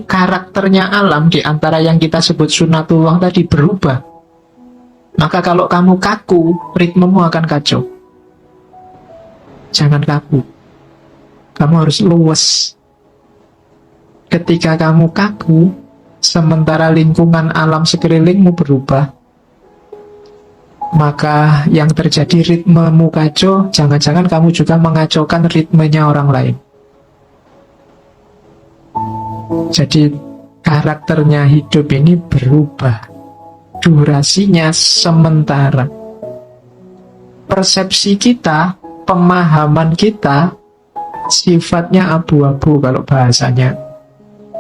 karakternya alam di antara yang kita sebut sunatullah tadi berubah, maka kalau kamu kaku, ritmemu akan kacau. Jangan kaku. Kamu harus luwes. Ketika kamu kaku, sementara lingkungan alam sekelilingmu berubah, maka yang terjadi ritmemu kacau, jangan-jangan kamu juga mengacaukan ritmenya orang lain. Jadi karakternya hidup ini berubah. Durasinya sementara. Persepsi kita, pemahaman kita, sifatnya abu-abu kalau bahasanya.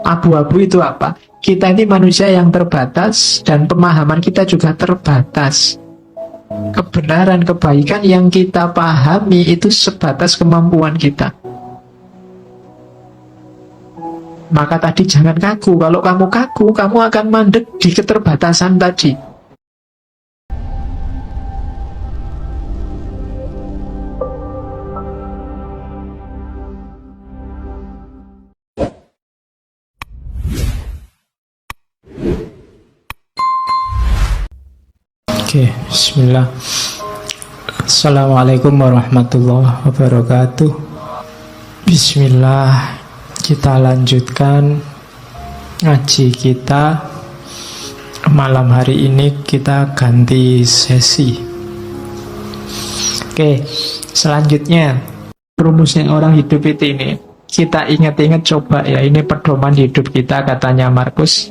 Abu-abu itu apa? Kita ini manusia yang terbatas dan pemahaman kita juga terbatas. Kebenaran, kebaikan yang kita pahami itu sebatas kemampuan kita. Maka tadi jangan kaku. Kalau kamu kaku, kamu akan mandek di keterbatasan tadi. Oke, bismillah. Assalamualaikum warahmatullahi wabarakatuh. Bismillah. Kita lanjutkan ngaji kita. Malam hari ini kita ganti sesi. Oke, selanjutnya rumusnya orang hidup itu ini. Kita ingat-ingat coba ya, ini pedoman hidup kita katanya Markus.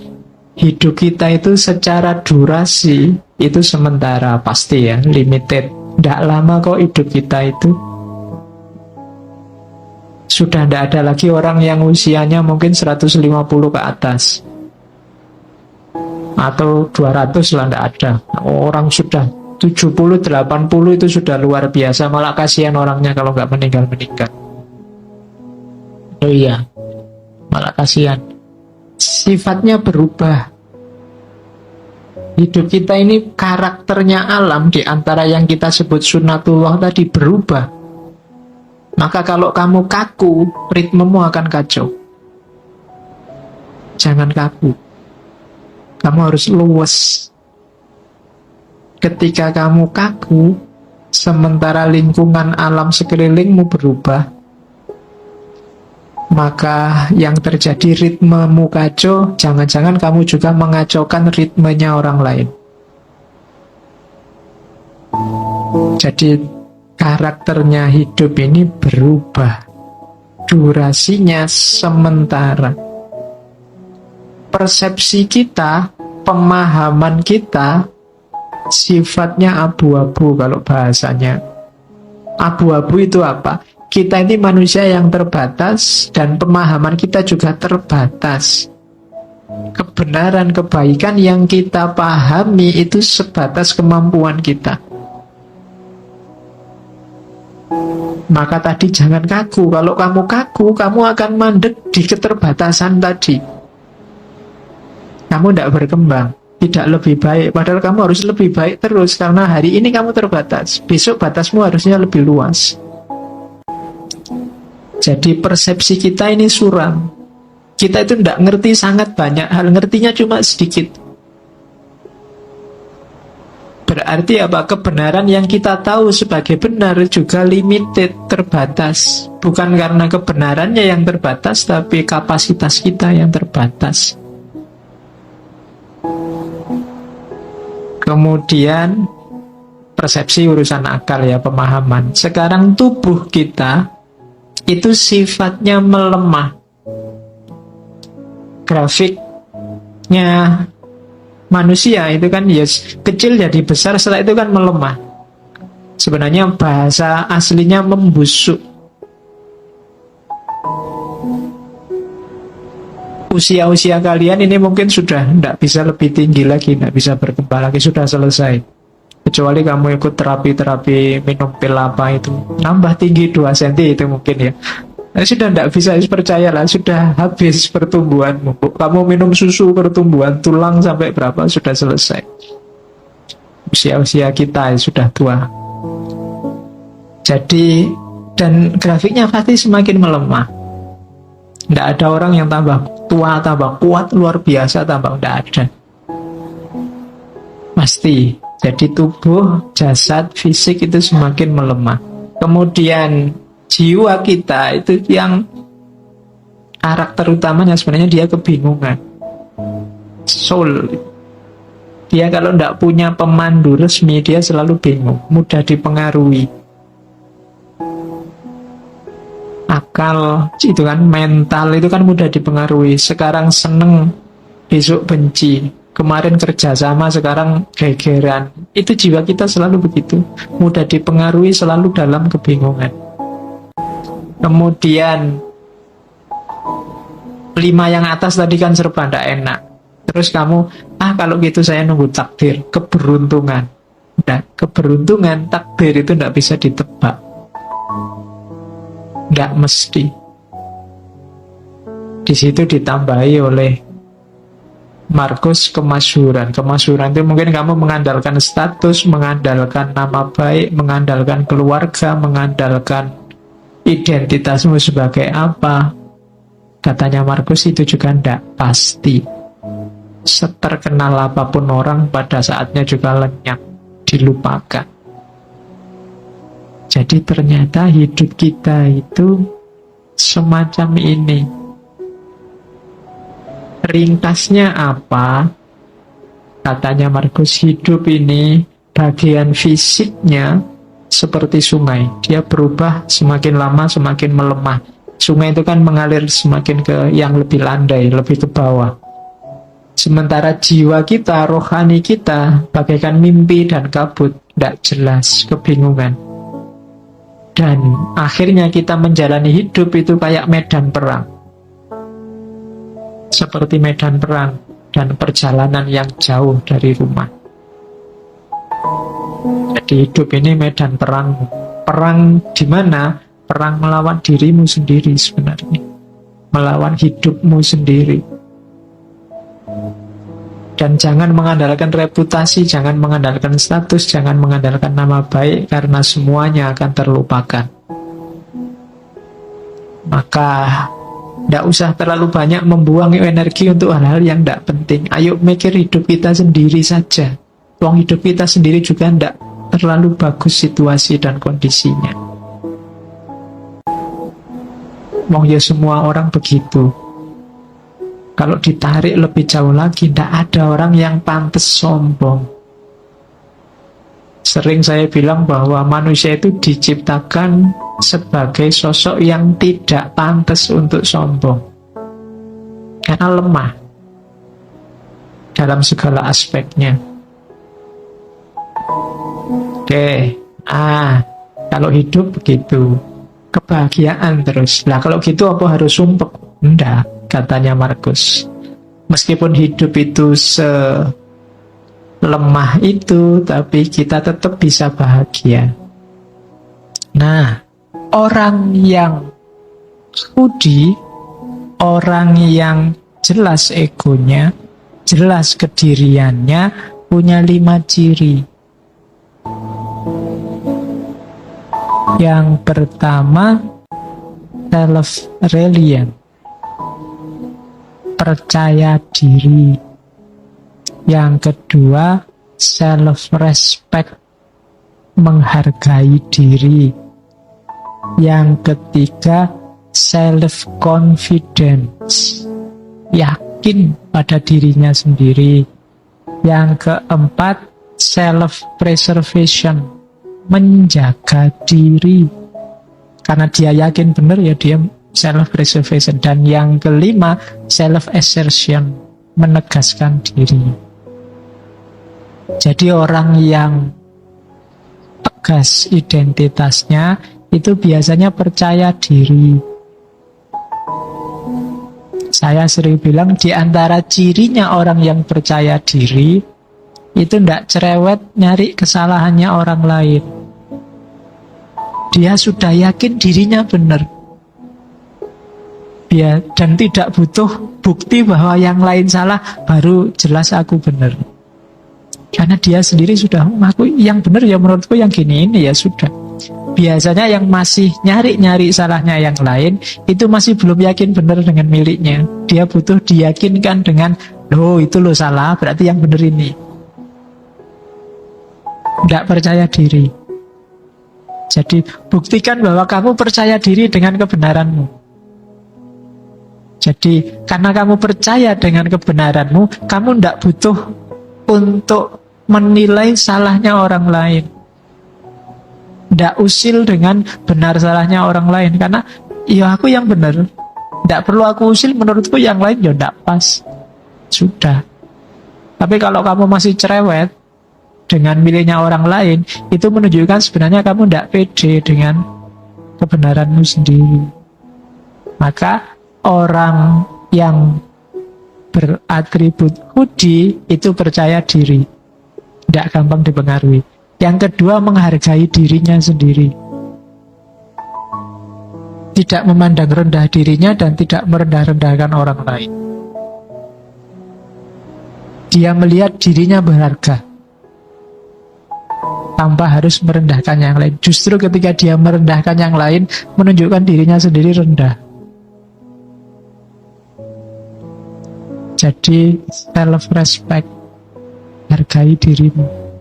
Hidup kita itu secara durasi itu sementara, pasti ya, limited. Tidak lama kok hidup kita itu. Sudah tidak ada lagi orang yang usianya mungkin 150 ke atas. Atau 200 lah, tidak ada. Orang sudah 70, 80 itu sudah luar biasa. Malah kasihan orangnya kalau nggak meninggal-meninggal. Oh iya, malah kasihan. Sifatnya berubah. Hidup kita ini karakternya alam di antara yang kita sebut sunatullah tadi berubah. Maka kalau kamu kaku, ritmemu akan kacau. Jangan kaku. Kamu harus luwes. Ketika kamu kaku, sementara lingkungan alam sekelilingmu berubah, maka yang terjadi ritmemu kacau, jangan-jangan kamu juga mengacaukan ritmenya orang lain. Jadi karakternya hidup ini berubah. Durasinya sementara. Persepsi kita, pemahaman kita, sifatnya abu-abu kalau bahasanya. Abu-abu itu apa? Kita ini manusia yang terbatas dan pemahaman kita juga terbatas. Kebenaran, kebaikan yang kita pahami itu sebatas kemampuan kita. Maka tadi jangan kaku. Kalau kamu kaku, kamu akan mandek di keterbatasan tadi. Kamu tidak berkembang, tidak lebih baik. Padahal kamu harus lebih baik terus. Karena hari ini kamu terbatas, besok batasmu harusnya lebih luas. Jadi persepsi kita ini suram. Kita itu tidak ngerti sangat banyak hal, ngertinya cuma sedikit. Berarti apa? Kebenaran yang kita tahu sebagai benar juga limited, terbatas. Bukan karena kebenarannya yang terbatas, tapi kapasitas kita yang terbatas. Kemudian persepsi urusan akal ya, pemahaman. Sekarang tubuh kita itu sifatnya melemah. Grafiknya manusia itu kan ya kecil jadi besar, setelah itu kan melemah. Sebenarnya bahasa aslinya membusuk. Usia-usia kalian ini mungkin sudah tidak bisa lebih tinggi lagi, tidak bisa berkembang lagi, sudah selesai. Kecuali kamu ikut terapi-terapi minum pil apa itu, nambah tinggi 2 cm itu mungkin ya. Sudah tidak bisa, percayalah, sudah habis pertumbuhanmu. Kamu minum susu pertumbuhan tulang sampai berapa, sudah selesai. Usia-usia kita sudah tua. Jadi, dan grafiknya pasti semakin melemah. Tidak ada orang yang tambah tua, tambah kuat, luar biasa, tambah tidak ada. Pasti. Jadi tubuh, jasad, fisik itu semakin melemah. Kemudian jiwa kita itu yang karakter utamanya sebenarnya dia kebingungan. Soul. Dia kalau tidak punya pemandu resmi, dia selalu bingung, mudah dipengaruhi. Akal itu kan, mental itu kan mudah dipengaruhi. Sekarang seneng, besok benci. Kemarin kerjasama, sekarang gegeran. Itu jiwa kita selalu begitu, mudah dipengaruhi, selalu dalam kebingungan. Kemudian 5 yang atas tadi kan serba tidak enak. Terus kamu, kalau gitu saya nunggu takdir, keberuntungan. Nah, keberuntungan, takdir itu tidak bisa ditebak. Tidak mesti. Di situ ditambahi oleh Markus kemasyhuran. Kemasyhuran itu mungkin kamu mengandalkan status, mengandalkan nama baik, mengandalkan keluarga, mengandalkan identitasmu sebagai apa. Katanya Markus itu juga tidak pasti. Seterkenal apapun orang, pada saatnya juga lenyap, dilupakan. Jadi ternyata hidup kita itu semacam ini. Ringkasnya apa? Katanya Markus, hidup ini bagian fisiknya seperti sungai. Dia berubah semakin lama semakin melemah. Sungai itu kan mengalir semakin ke yang lebih landai, lebih ke bawah. Sementara jiwa kita, rohani kita bagaikan mimpi dan kabut, tidak jelas, kebingungan. Dan akhirnya kita menjalani hidup itu kayak medan perang. Seperti medan perang dan perjalanan yang jauh dari rumah. Jadi hidup ini medan perang. Perang di mana? Perang melawan dirimu sendiri sebenarnya. Melawan hidupmu sendiri. Dan jangan mengandalkan reputasi, jangan mengandalkan status, jangan mengandalkan nama baik, karena semuanya akan terlupakan. Maka tidak usah terlalu banyak membuang energi untuk hal-hal yang tidak penting. Ayo mikir hidup kita sendiri saja. Uang hidup kita sendiri juga tidak terlalu bagus situasi dan kondisinya. Wong ya semua orang begitu. Kalau ditarik lebih jauh lagi, tidak ada orang yang pantas sombong. Sering saya bilang bahwa manusia itu diciptakan sebagai sosok yang tidak pantas untuk sombong. Karena lemah dalam segala aspeknya. Oke, kalau hidup begitu, kebahagiaan terus. Nah, kalau gitu apa harus sumpek? Enggak, katanya Markus. Meskipun hidup itu lemah itu, tapi kita tetap bisa bahagia. Nah, orang yang kudi, orang yang jelas egonya, jelas kediriannya, punya 5 ciri. Yang pertama, self-reliant, percaya diri. Yang kedua, self-respect, menghargai diri. Yang ketiga, self-confidence, yakin pada dirinya sendiri. Yang keempat, self-preservation, menjaga diri. Karena dia yakin benar, ya dia self-preservation. Dan yang kelima, self-assertion, menegaskan diri. Jadi orang yang tegas identitasnya itu biasanya percaya diri. Saya sering bilang di antara cirinya orang yang percaya diri itu tidak cerewet nyari kesalahannya orang lain. Dia sudah yakin dirinya benar. Dan tidak butuh bukti bahwa yang lain salah, baru jelas aku benar. Karena dia sendiri sudah mengaku yang benar ya menurutku yang gini ini, ya sudah. biasanya yang masih nyari-nyari salahnya yang lain, itu masih belum yakin benar dengan miliknya. Dia butuh diyakinkan dengan, loh itu lo salah, berarti yang benar ini. Nggak percaya diri. Jadi buktikan bahwa kamu percaya diri dengan kebenaranmu. Jadi karena kamu percaya dengan kebenaranmu, kamu tidak butuh untuk menilai salahnya orang lain. Tidak usil dengan benar salahnya orang lain. Karena ya aku yang benar, tidak perlu aku usil, menurutku yang lain ya tidak pas. Sudah. Tapi kalau kamu masih cerewet dengan miliknya orang lain, itu menunjukkan sebenarnya kamu tidak pede dengan kebenaranmu sendiri. Maka orang yang beratribut hudi itu percaya diri, tidak gampang dipengaruhi. Yang kedua, menghargai dirinya sendiri, tidak memandang rendah dirinya dan tidak merendah-rendahkan orang lain. Dia melihat dirinya berharga tanpa harus merendahkan yang lain. Justru ketika dia merendahkan yang lain, menunjukkan dirinya sendiri rendah. Jadi self-respect, hargai dirimu.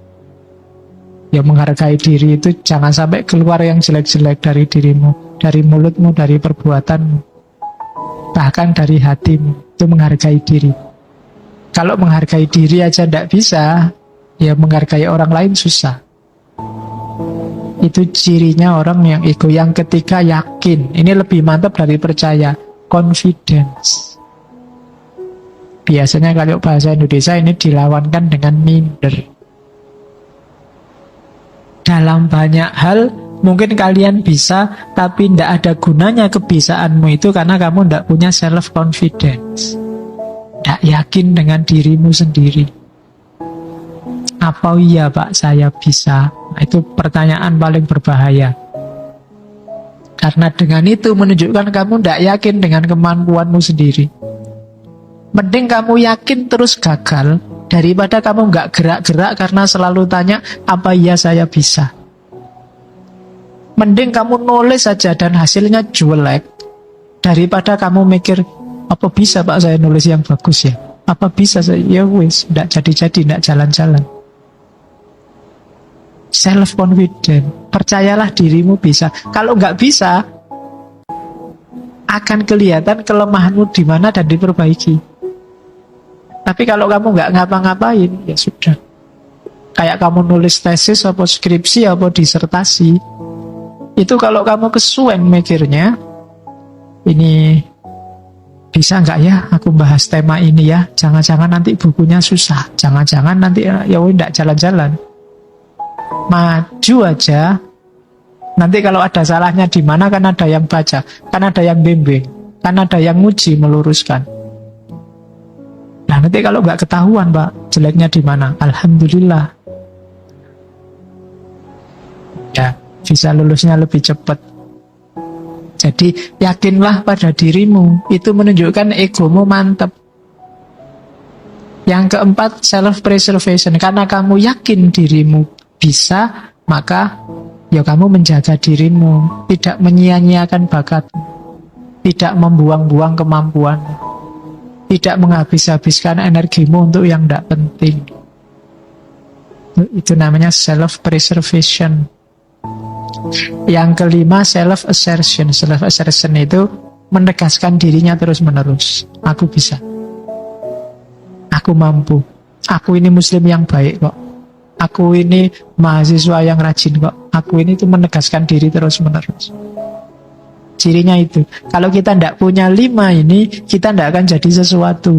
Ya, menghargai diri itu jangan sampai keluar yang jelek-jelek dari dirimu, dari mulutmu, dari perbuatanmu, bahkan dari hatimu. Itu menghargai diri. Kalau menghargai diri aja tidak bisa, ya menghargai orang lain susah. Itu cirinya orang yang ego. Yang ketiga, yakin. Ini lebih mantap dari percaya, confidence. Biasanya kalau bahasa Indonesia ini dilawankan dengan minder. Dalam banyak hal mungkin kalian bisa, tapi tidak ada gunanya kebisaanmu itu karena kamu tidak punya self-confidence. Tidak yakin dengan dirimu sendiri. Apa iya Pak saya bisa? Nah, itu pertanyaan paling berbahaya. Karena dengan itu menunjukkan kamu tidak yakin dengan kemampuanmu sendiri. Mending kamu yakin terus gagal daripada kamu nggak gerak-gerak karena selalu tanya, apa iya saya bisa? Mending kamu nulis saja dan hasilnya jelek daripada kamu mikir, apa bisa Pak saya nulis yang bagus ya? Apa bisa saya? Ya wis, nggak jadi-jadi, nggak jalan-jalan. Self-confident, percayalah dirimu bisa. Kalau nggak bisa, akan kelihatan kelemahanmu di mana dan diperbaiki. Tapi kalau kamu nggak ngapa-ngapain, ya sudah. Kayak kamu nulis tesis, apa skripsi, apa disertasi. Itu kalau kamu kesuwen mikirnya, ini bisa nggak ya aku bahas tema ini ya? Jangan-jangan nanti bukunya susah. Jangan-jangan nanti ya nggak jalan-jalan. Maju aja. Nanti kalau ada salahnya di mana kan ada yang baca, kan ada yang bimbing, kan ada yang nguji meluruskan. Nah nanti kalau nggak ketahuan Pak jeleknya di mana, alhamdulillah ya bisa lulusnya lebih cepat. Jadi yakinlah pada dirimu, itu menunjukkan egomu mantap. Yang keempat, self-preservation. Karena kamu yakin dirimu bisa, maka ya kamu menjaga dirimu, tidak menyia-nyiakan bakatmu, tidak membuang-buang kemampuanmu, tidak menghabis-habiskan energimu untuk yang tidak penting. Itu namanya self-preservation. Yang kelima, self-assertion. Self-assertion itu menegaskan dirinya terus-menerus. Aku bisa. Aku mampu. Aku ini muslim yang baik kok. Aku ini mahasiswa yang rajin kok. Aku ini tuh menegaskan diri terus-menerus. Cirinya itu. Kalau kita tidak punya 5 ini, kita tidak akan jadi sesuatu.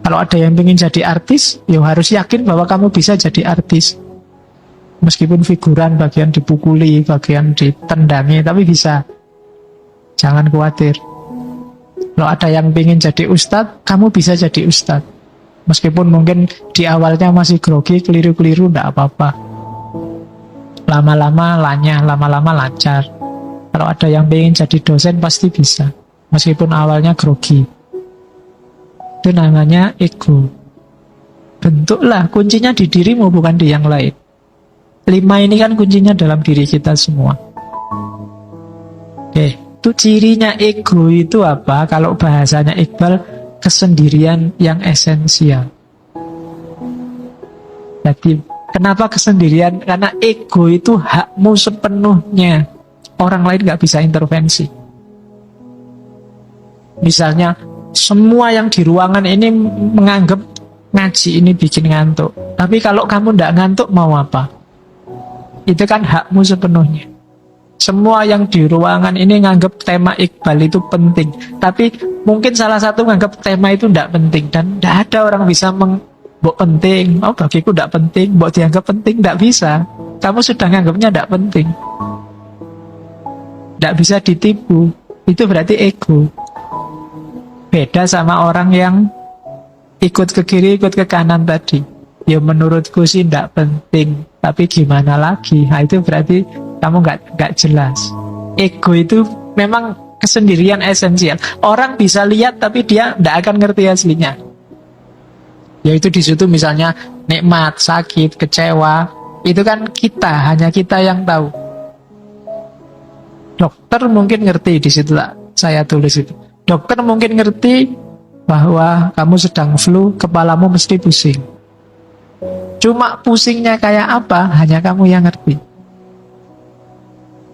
Kalau ada yang ingin jadi artis, ya harus yakin bahwa kamu bisa jadi artis. Meskipun figuran, bagian dipukuli, bagian ditendangi, tapi bisa. Jangan khawatir. Kalau ada yang ingin jadi ustadz, kamu bisa jadi ustadz. Meskipun mungkin di awalnya masih grogi, keliru-keliru, tidak apa-apa. Lama-lama lanyah, lama-lama lancar. Kalau ada yang ingin jadi dosen, pasti bisa. Meskipun awalnya grogi. Itu namanya ego. Bentuklah, kuncinya di dirimu, bukan di yang lain. 5 ini kan kuncinya dalam diri kita semua. Oke, itu cirinya ego itu apa? Kalau bahasanya Iqbal, kesendirian yang esensial. Jadi, kenapa kesendirian? Karena ego itu hakmu sepenuhnya. Orang lain nggak bisa intervensi. Misalnya, semua yang di ruangan ini menganggap ngaji ini bikin ngantuk. Tapi kalau kamu nggak ngantuk, mau apa? Itu kan hakmu sepenuhnya. Semua yang di ruangan ini nganggap tema Iqbal itu penting. Tapi mungkin salah satu nganggap tema itu tidak penting. Dan tidak ada orang bisa mbok penting. Oh, bagiku tidak penting. Mbok dianggap penting, tidak bisa. Kamu sudah nganggapnya tidak penting. Tidak bisa ditipu. Itu berarti ego. Beda sama orang yang ikut ke kiri, ikut ke kanan tadi. Ya menurutku sih tidak penting. Tapi gimana lagi? Nah, itu berarti kamu nggak jelas. Ego itu memang kesendirian esensial. Orang bisa lihat tapi dia tidak akan ngerti aslinya. Yaitu di situ misalnya nikmat, sakit, kecewa, itu kan kita, hanya kita yang tahu. Dokter mungkin ngerti, di situ lah saya tulis itu. Dokter mungkin ngerti bahwa kamu sedang flu, kepalamu mesti pusing. Cuma pusingnya kayak apa, hanya kamu yang ngerti.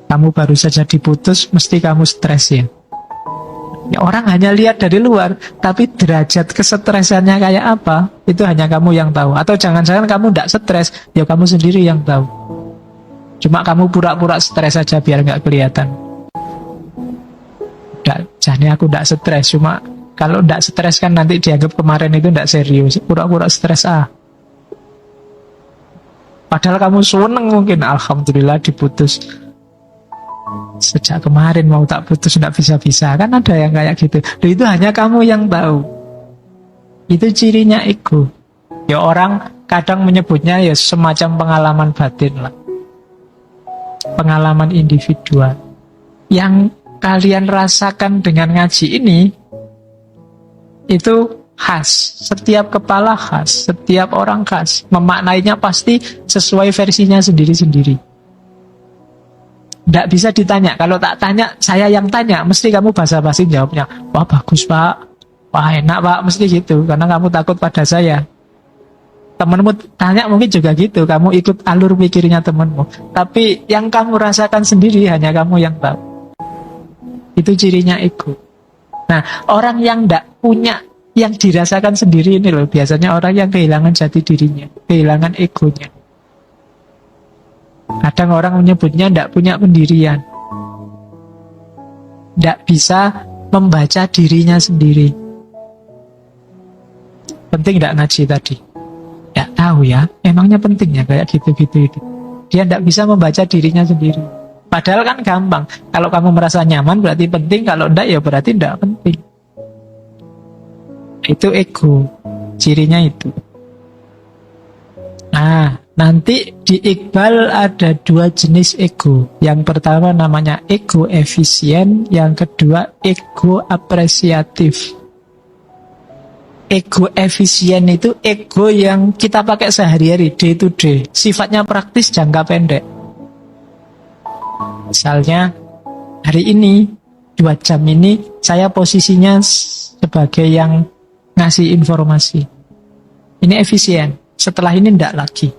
Kamu baru saja diputus, mesti kamu stres ya. Orang hanya lihat dari luar, tapi derajat kesetresannya kayak apa, itu hanya kamu yang tahu. Atau jangan-jangan kamu tidak stres, ya kamu sendiri yang tahu. Cuma kamu pura-pura stres saja biar nggak kelihatan. Jadi aku tidak stres, cuma kalau tidak stres kan nanti dianggap kemarin itu tidak serius. Pura-pura stres Padahal kamu seneng mungkin, alhamdulillah diputus. Sejak kemarin mau tak putus tidak bisa-bisa. Kan ada yang kayak gitu. Dan itu hanya kamu yang tahu. Itu cirinya ego. Ya orang kadang menyebutnya ya semacam pengalaman batin lah. Pengalaman individual. Yang kalian rasakan dengan ngaji ini, itu khas. Setiap kepala khas. Setiap orang khas. Memaknainya pasti sesuai versinya sendiri-sendiri. Tidak bisa ditanya. Kalau tak tanya, saya yang tanya, mesti kamu basa-basi jawabnya. Wah bagus pak, wah enak pak, mesti gitu. Karena kamu takut pada saya. Temenmu tanya mungkin juga gitu. Kamu ikut alur pikirnya temenmu. Tapi yang kamu rasakan sendiri hanya kamu yang tahu. Itu cirinya ego. Nah, orang yang tidak punya, yang dirasakan sendiri ini loh, biasanya orang yang kehilangan jati dirinya, kehilangan egonya. Kadang orang menyebutnya tidak punya pendirian, tidak bisa membaca dirinya sendiri. Penting tidak ngaji tadi? Tidak tahu ya, emangnya pentingnya kayak gitu-gitu itu. Dia tidak bisa membaca dirinya sendiri. Padahal kan gampang. Kalau kamu merasa nyaman berarti penting, kalau tidak ya berarti tidak penting. Itu ego, cirinya itu. Nah, nanti di Iqbal ada 2 jenis ego. Yang pertama namanya ego efisien, yang kedua ego apresiatif. Ego efisien itu ego yang kita pakai sehari-hari, day to day. Sifatnya praktis, jangka pendek. Misalnya, hari ini, 2 jam ini, saya posisinya sebagai yang ngasih informasi. Ini efisien. Setelah ini tidak lagi.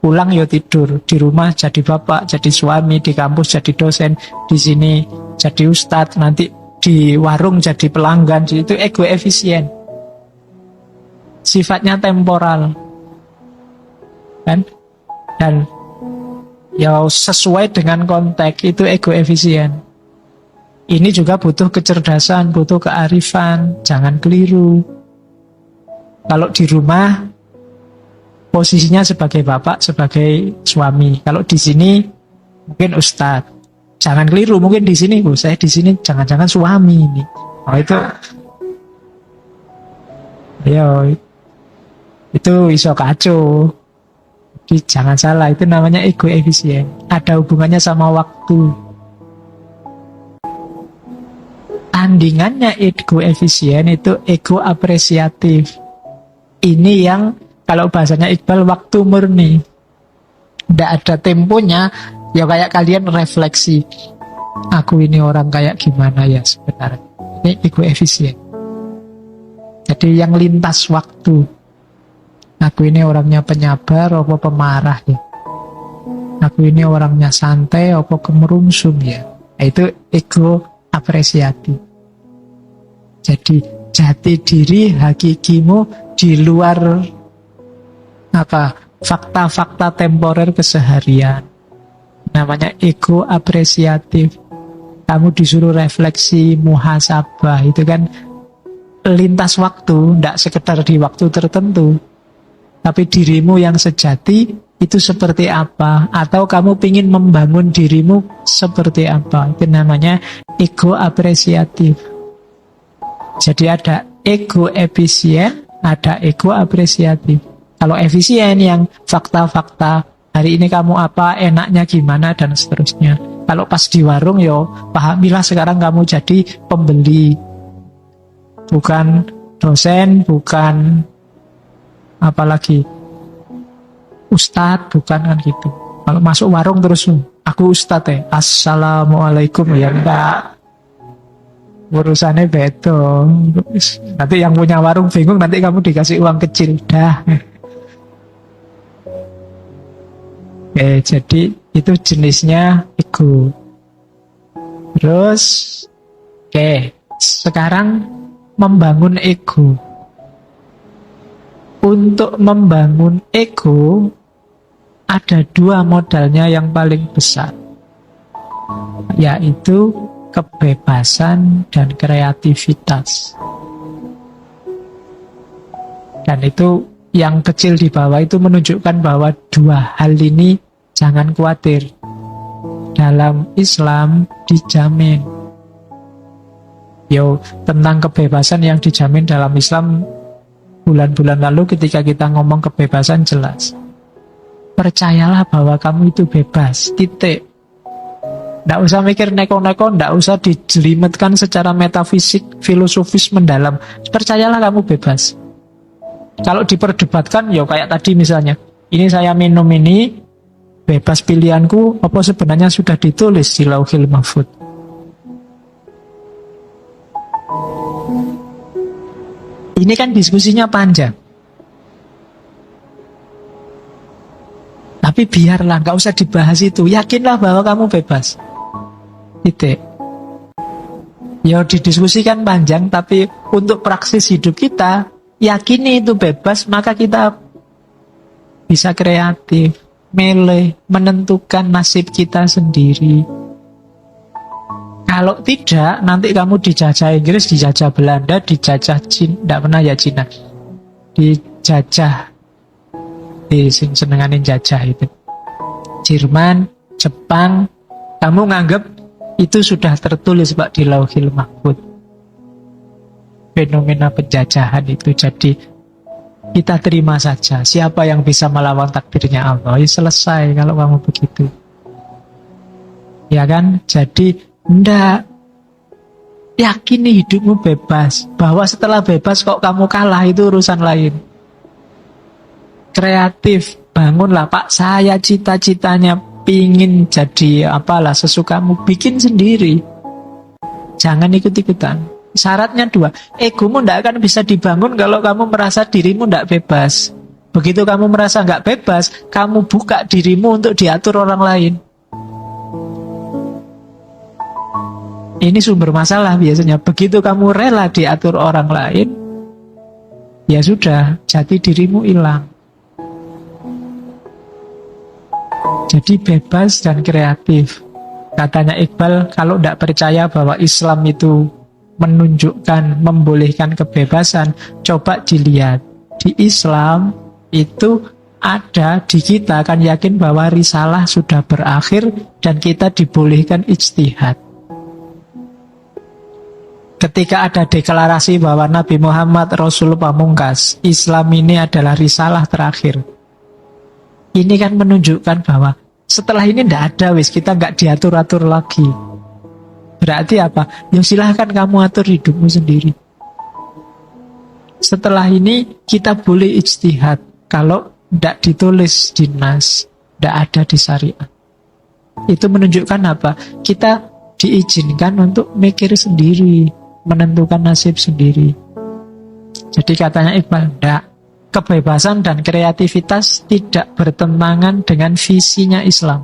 Pulang ya tidur, di rumah jadi bapak, jadi suami, di kampus jadi dosen, di sini jadi ustadz, nanti di warung jadi pelanggan. Itu ego efisien. Sifatnya temporal. Kan? Dan ya sesuai dengan konteks, itu ego efisien. Ini juga butuh kecerdasan, butuh kearifan, jangan keliru. Kalau di rumah posisinya sebagai bapak, sebagai suami. Kalau di sini mungkin ustadz. Jangan keliru, mungkin di sini, saya di sini jangan-jangan suami ini. Oh itu, itu iso kacau. Jadi jangan salah, itu namanya ego efisien. Ada hubungannya sama waktu. Tandingannya ego efisien itu ego apresiatif. Ini yang kalau bahasanya Iqbal waktu murni. Nggak ada temponya. Ya kayak kalian refleksi, aku ini orang kayak gimana ya sebenarnya. Ini ego efisien. Jadi yang lintas waktu, aku ini orangnya penyabar apa pemarah ya, aku ini orangnya santai apa kemerungsung ya. Nah, itu ego apresiatif. Jadi jati diri hakikimu di luar fakta-fakta temporer keseharian, namanya ego apresiatif. Kamu disuruh refleksi, muhasabah, itu kan lintas waktu, tidak sekedar di waktu tertentu. Tapi dirimu yang sejati itu seperti apa, atau kamu ingin membangun dirimu seperti apa, itu namanya ego apresiatif. Jadi ada ego efisien, ada ego apresiatif. Kalau efisien yang fakta-fakta, hari ini kamu apa, enaknya gimana, dan seterusnya. Kalau pas di warung, yo pahamilah sekarang kamu jadi pembeli, bukan dosen, bukan apalagi ustadz, bukan, kan gitu. Kalau masuk warung terus aku ustadz assalamualaikum, ya enggak, urusannya beda. Nanti yang punya warung bingung, nanti kamu dikasih uang kecil dah. Jadi itu jenisnya ego. Terus sekarang membangun ego. Untuk membangun ego ada dua modalnya yang paling besar, yaitu kebebasan dan kreativitas. Dan itu yang kecil di bawah itu menunjukkan bahwa dua hal ini jangan khawatir. Dalam Islam dijamin. Tentang kebebasan yang dijamin dalam Islam bulan-bulan lalu ketika kita ngomong kebebasan jelas. Percayalah bahwa kamu itu bebas, titik. Nggak usah mikir neko-neko, nggak usah dijelimetkan secara metafisik, filosofis mendalam. Percayalah kamu bebas. Kalau diperdebatkan, kayak tadi misalnya, ini saya minum ini, bebas pilihanku, apa sebenarnya sudah ditulis di Lauhil Mahfuz. Ini kan diskusinya panjang. Tapi biarlah, nggak usah dibahas itu. Yakinlah bahwa kamu bebas. Titik. Didiskusikan panjang, tapi untuk praksis hidup kita, yakini itu bebas, maka kita bisa kreatif, milih, menentukan nasib kita sendiri. Kalau tidak, nanti kamu dijajah Inggris, dijajah Belanda, dijajah Cina, tidak pernah ya Cina, dijajah, senenganin jajah itu, Jerman, Jepang, kamu nganggap itu sudah tertulis Pak di Lauhil Mahfuz. Fenomena penjajahan itu. Jadi kita terima saja. Siapa yang bisa melawan takdirnya Allah, ya selesai kalau kamu begitu. Ya kan? Jadi ndak, yakini hidupmu bebas. Bahwa setelah bebas kok kamu kalah, itu urusan lain. Kreatif, bangunlah Pak, saya cita-citanya pingin jadi apalah, sesukamu, bikin sendiri. Jangan ikut-ikutan. Syaratnya dua, egomu tidak akan bisa dibangun kalau kamu merasa dirimu tidak bebas. Begitu kamu merasa nggak bebas, kamu buka dirimu untuk diatur orang lain. Ini sumber masalah biasanya. Begitu kamu rela diatur orang lain, ya sudah, jati dirimu hilang. Jadi bebas dan kreatif. Katanya Iqbal, kalau tidak percaya bahwa Islam itu menunjukkan, membolehkan kebebasan, coba dilihat. Di Islam itu ada, di kita kan yakin bahwa risalah sudah berakhir dan kita dibolehkan ijtihad. Ketika ada deklarasi bahwa Nabi Muhammad Rasul Pamungkas, Islam ini adalah risalah terakhir, ini kan menunjukkan bahwa setelah ini tidak ada, kita nggak diatur-atur lagi. Berarti apa? Ya silahkan kamu atur hidupmu sendiri. Setelah ini kita boleh ijtihad kalau tidak ditulis di nas. Tidak ada di syariat. Itu menunjukkan apa? Kita diizinkan untuk mikir sendiri, menentukan nasib sendiri. Jadi katanya Iqbal, tidak. Kebebasan dan kreativitas tidak bertentangan dengan visinya Islam.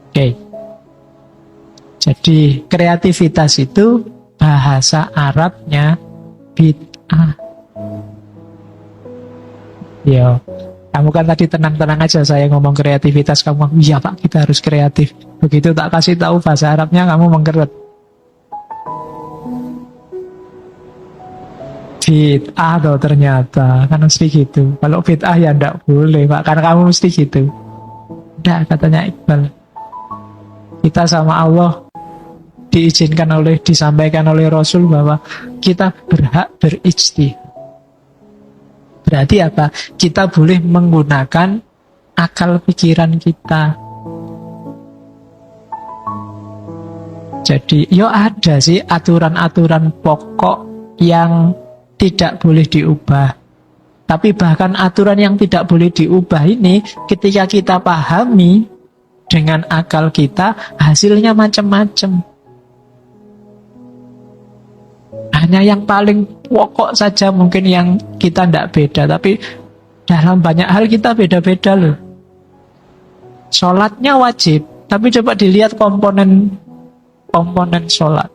Oke. Jadi kreativitas itu bahasa Arabnya bid'ah. Yo, kamu kan tadi tenang-tenang aja saya ngomong kreativitas, kamu iya Pak kita harus kreatif. Begitu tak kasih tahu bahasa Arabnya kamu mengkeret. Bid'ah toh ternyata, kan mesti gitu. Kalau bid'ah ya ndak boleh Pak, karena kamu mesti gitu. Ndak, katanya Iqbal. Kita sama Allah disampaikan oleh Rasul bahwa kita berhak berijtihad. Berarti apa? Kita boleh menggunakan akal pikiran kita. Jadi, ada sih aturan-aturan pokok yang tidak boleh diubah. Tapi bahkan aturan yang tidak boleh diubah ini, ketika kita pahami dengan akal kita, hasilnya macam-macam. Hanya yang paling pokok saja mungkin yang kita tidak beda, tapi dalam banyak hal kita beda-beda loh. Sholatnya wajib, tapi coba dilihat komponen sholat.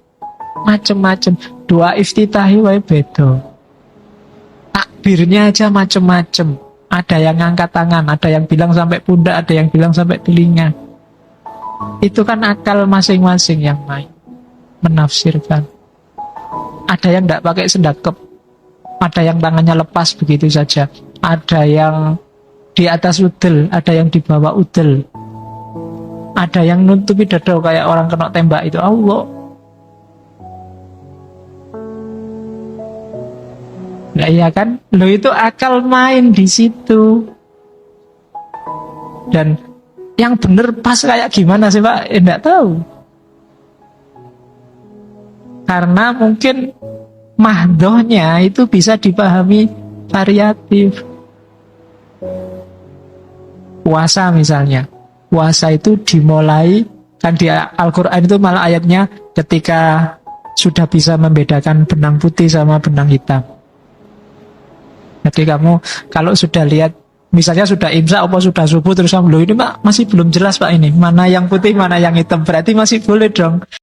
Macam-macam. Doa iftitahi wae beda. Takbirnya aja macam-macam. Ada yang ngangkat tangan, ada yang bilang sampai pundak, ada yang bilang sampai telinga. Itu kan akal masing-masing yang main menafsirkan. Ada yang tidak pakai sendakep, ada yang tangannya lepas begitu saja, ada yang di atas udel, ada yang di bawah udel, ada yang nutupi dada kayak orang kena tembak. Itu Allah. Nah iya kan, lo itu akal main di situ. Dan yang bener pas kayak gimana sih Pak? Enggak tahu. Karena mungkin mahdohnya itu bisa dipahami variatif. Puasa misalnya. Puasa itu dimulai, kan di Al-Quran itu malah ayatnya ketika sudah bisa membedakan benang putih sama benang hitam. Jadi kamu kalau sudah lihat, misalnya sudah imsak atau sudah subuh terus kamu, loh ini Pak masih belum jelas Pak ini, mana yang putih mana yang hitam, berarti masih boleh dong